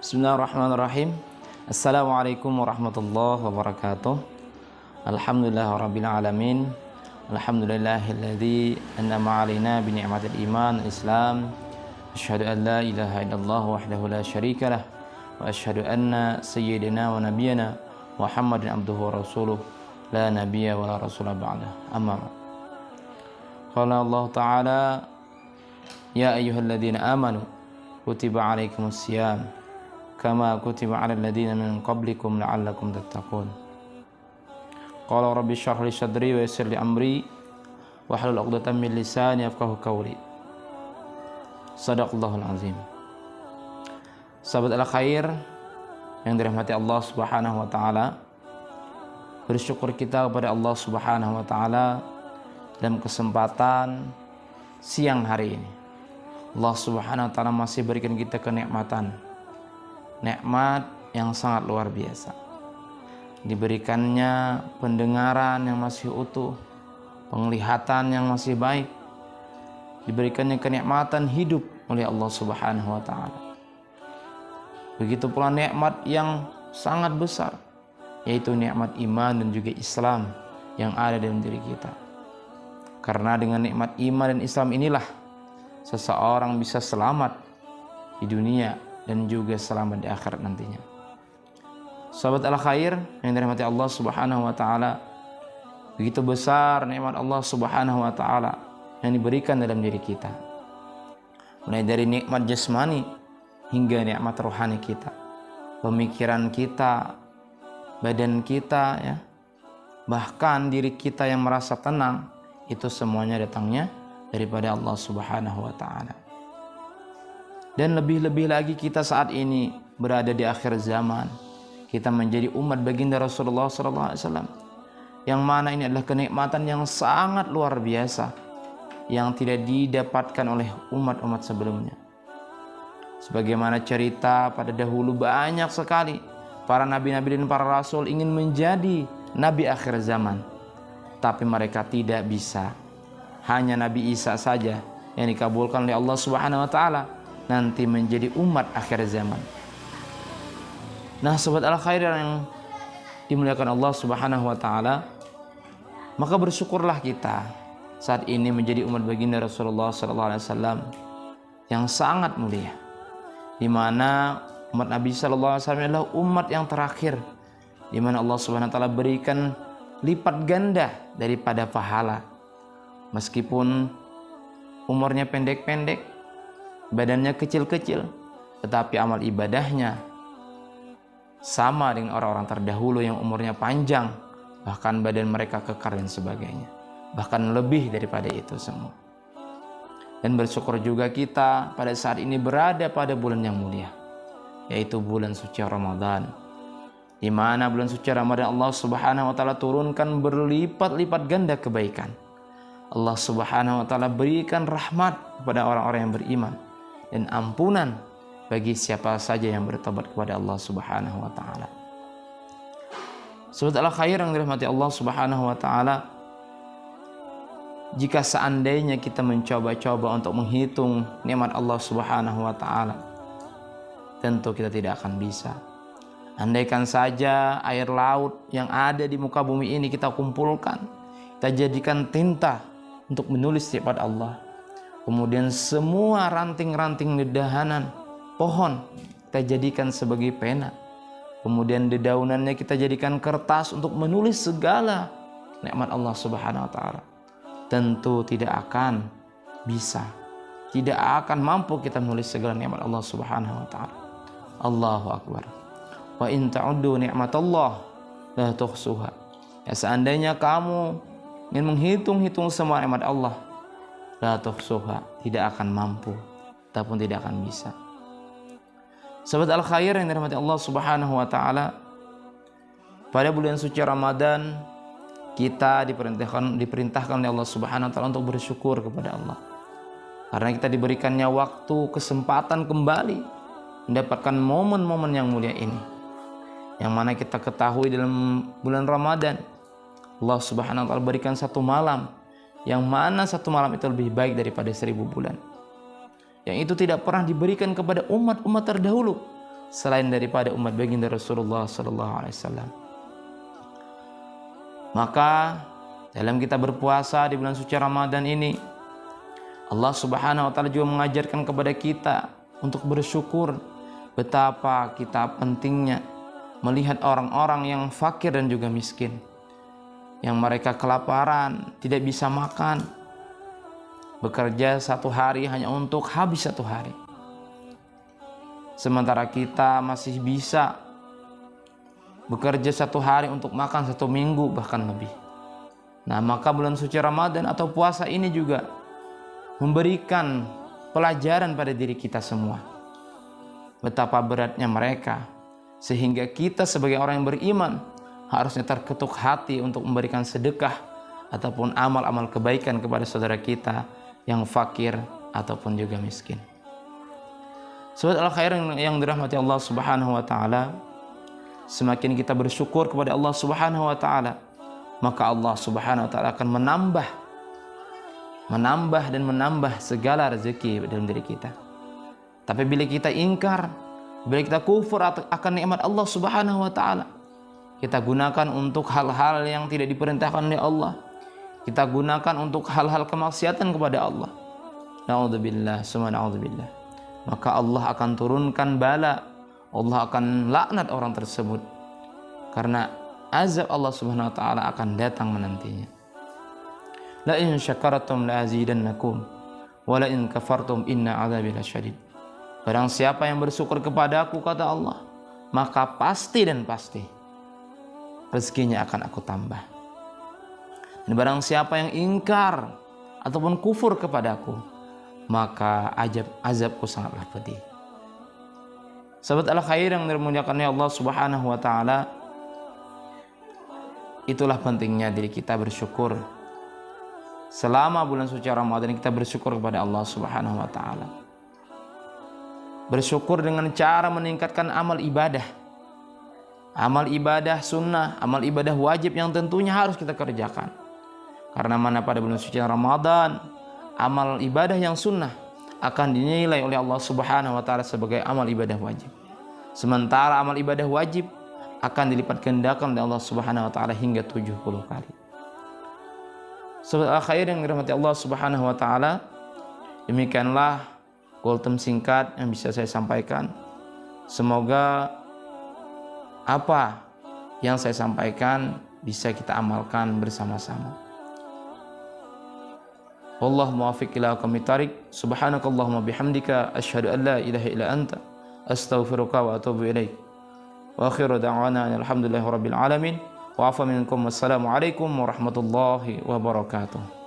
Bismillahirrahmanirrahim. Assalamualaikum warahmatullahi wabarakatuh. Alhamdulillahirabbil alamin. Alhamdulillahilladzi an'ama 'alaina bi ni'matil iman Islam. Asyhadu an la ilaha illallah wahdahu la syarikalah wa asyhadu anna sayyidina wa nabiyyana Muhammadin abduhu wa rasuluh la nabiyya wa la rasula ba'da. Amma ba'd. Qala Allah Ta'ala, ya ayyuhalladzina amanu kutiba 'alaikumus syiyam kama kutiba 'alal ladzina min qablikum la'allakum tattaqun. Qala rabbi shrah li sadri wa yassir li amri wahlul 'uqdatam min lisani yafqahu qawli. Shadaqallahul azim. Sahabat al-khair yang dirahmati Allah Subhanahu wa taala, bersyukur kita kepada Allah Subhanahu wa taala dalam kesempatan siang hari ini. Allah Subhanahu wa taala masih berikan kita kenikmatan, nikmat yang sangat luar biasa. Diberikannya pendengaran yang masih utuh, penglihatan yang masih baik, diberikannya kenikmatan hidup oleh Allah Subhanahu wa taala. Begitu pula nikmat yang sangat besar, yaitu nikmat iman dan juga Islam yang ada dalam diri kita. Karena dengan nikmat iman dan Islam inilah seseorang bisa selamat di dunia dan juga selamat di akhirat nantinya. Sahabat al-khair yang dirahmati Allah Subhanahu wa taala, begitu besar nikmat Allah Subhanahu wa taala yang diberikan dalam diri kita. Mulai dari nikmat jasmani hingga nikmat rohani kita, pemikiran kita, badan kita, ya, bahkan diri kita yang merasa tenang, itu semuanya datangnya daripada Allah Subhanahu wa taala. Dan lebih-lebih lagi kita saat ini berada di akhir zaman. Kita menjadi umat baginda Rasulullah SAW, yang mana ini adalah kenikmatan yang sangat luar biasa, yang tidak didapatkan oleh umat-umat sebelumnya. Sebagaimana cerita pada dahulu, banyak sekali para nabi-nabi dan para rasul ingin menjadi nabi akhir zaman, tapi mereka tidak bisa. Hanya Nabi Isa saja yang dikabulkan oleh Allah Subhanahu wa taala nanti menjadi umat akhir zaman. Nah, sobat al-khair yang dimuliakan Allah Subhanahu wa taala, maka bersyukurlah kita saat ini menjadi umat baginda Rasulullah sallallahu alaihi wasallam yang sangat mulia, di mana umat Nabi sallallahu alaihi wasallam adalah umat yang terakhir, di mana Allah Subhanahu wa taala berikan lipat ganda daripada pahala. Meskipun umurnya pendek-pendek, badannya kecil-kecil, tetapi amal ibadahnya sama dengan orang-orang terdahulu yang umurnya panjang, bahkan badan mereka kekar dan sebagainya, bahkan lebih daripada itu semua. Dan bersyukur juga kita pada saat ini berada pada bulan yang mulia, yaitu bulan suci Ramadan, di mana bulan suci Ramadan Allah Subhanahu wa taala turunkan berlipat-lipat ganda kebaikan. Allah Subhanahu wa taala berikan rahmat kepada orang-orang yang beriman dan ampunan bagi siapa saja yang bertobat kepada Allah Subhanahu wa taala. Sahabat al-khair yang dirahmati Allah Subhanahu wa taala, jika seandainya kita mencoba-coba untuk menghitung nikmat Allah Subhanahu wa taala, tentu kita tidak akan bisa. Andaikan saja air laut yang ada di muka bumi ini kita kumpulkan, kita jadikan tinta untuk menulis sifat Allah, kemudian semua ranting-ranting dedahanan pohon kita jadikan sebagai pena, kemudian dedaunannya kita jadikan kertas untuk menulis segala nikmat Allah Subhanahu wa taala, tentu tidak akan bisa, tidak akan mampu kita menulis segala nikmat Allah Subhanahu wa taala. Allahu akbar. Wa in ta'uddu ni'matallah la tuhsuha. Ya, seandainya kamu ingin menghitung-hitung semua nikmat Allah, la tuhsuha, tidak akan mampu ataupun tidak akan bisa. Sahabat al-khair yang dirahmati Allah Subhanahu wa taala, pada bulan suci Ramadan kita diperintahkan oleh Allah Subhanahu wa taala untuk bersyukur kepada Allah. Karena kita diberikannya waktu, kesempatan kembali mendapatkan momen-momen yang mulia ini. Yang mana kita ketahui dalam bulan Ramadan Allah Subhanahu wa taala berikan satu malam, yang mana satu malam itu lebih baik daripada 1000 bulan. yang itu tidak pernah diberikan kepada umat-umat terdahulu selain daripada umat baginda Rasulullah sallallahu alaihi wasallam. Maka dalam kita berpuasa di bulan suci Ramadan ini, Allah Subhanahu wa taala juga mengajarkan kepada kita untuk bersyukur betapa kita pentingnya melihat orang-orang yang fakir dan juga miskin, yang mereka kelaparan, tidak bisa makan, bekerja satu hari hanya untuk habis satu hari. Sementara kita masih bisa bekerja satu hari untuk makan satu minggu bahkan lebih. Nah, maka bulan suci Ramadan atau puasa ini juga memberikan pelajaran pada diri kita semua. Betapa beratnya mereka, sehingga kita sebagai orang yang beriman harusnya terketuk hati untuk memberikan sedekah ataupun amal-amal kebaikan kepada saudara kita yang fakir ataupun juga miskin. Sahabat al-khair yang dirahmati Allah Subhanahu wa taala, semakin kita bersyukur kepada Allah Subhanahu wa taala, maka Allah Subhanahu wa taala akan menambah dan menambah segala rezeki dalam diri kita. Tapi bila kita ingkar, bila kita kufur akan nikmat Allah Subhanahu wa taala, kita gunakan untuk hal-hal yang tidak diperintahkan oleh Allah, kita gunakan untuk hal-hal kemaksiatan kepada Allah, naudzubillah summa naudzubillah, maka Allah akan turunkan bala, Allah akan laknat orang tersebut, karena azab Allah Subhanahu wa taala akan datang menantinya. La in syakartum la azidannakum wa la in kafartum inna adzabi lasyadid. Barang siapa yang bersyukur kepadaku, kata Allah, maka pasti dan pasti rezekinya akan aku tambah. Dan barang siapa yang ingkar ataupun kufur kepadaku, maka azabku sangatlah pedih. Sahabat al-khair yang dimuliakan oleh Allah Subhanahu wa taala, itulah pentingnya diri kita bersyukur. Selama bulan suci Ramadan kita bersyukur kepada Allah Subhanahu wa taala. Bersyukur dengan cara meningkatkan amal ibadah. Amal ibadah sunnah, amal ibadah wajib yang tentunya harus kita kerjakan. Karena mana pada bulan suci Ramadan, amal ibadah yang sunnah akan dinilai oleh Allah Subhanahu wa taala sebagai amal ibadah wajib. Sementara amal ibadah wajib akan dilipat gandakan oleh Allah Subhanahu wa taala hingga 70 kali. Sahabat al-khair yang dirahmati Allah Subhanahu wa taala, demikianlah kultum singkat yang bisa saya sampaikan. Semoga apa yang saya sampaikan bisa kita amalkan bersama-sama. Wallahu muwaffiq ila aqwamit thariq. Subhanakallahumma bihamdika asyhadu an la ilaha illa anta astaghfiruka wa atubu ilaik. Wa akhiru da'wana alhamdulillahi rabbil alamin. Wa afa minkum. Wassalamu alaikum warahmatullahi wabarakatuh.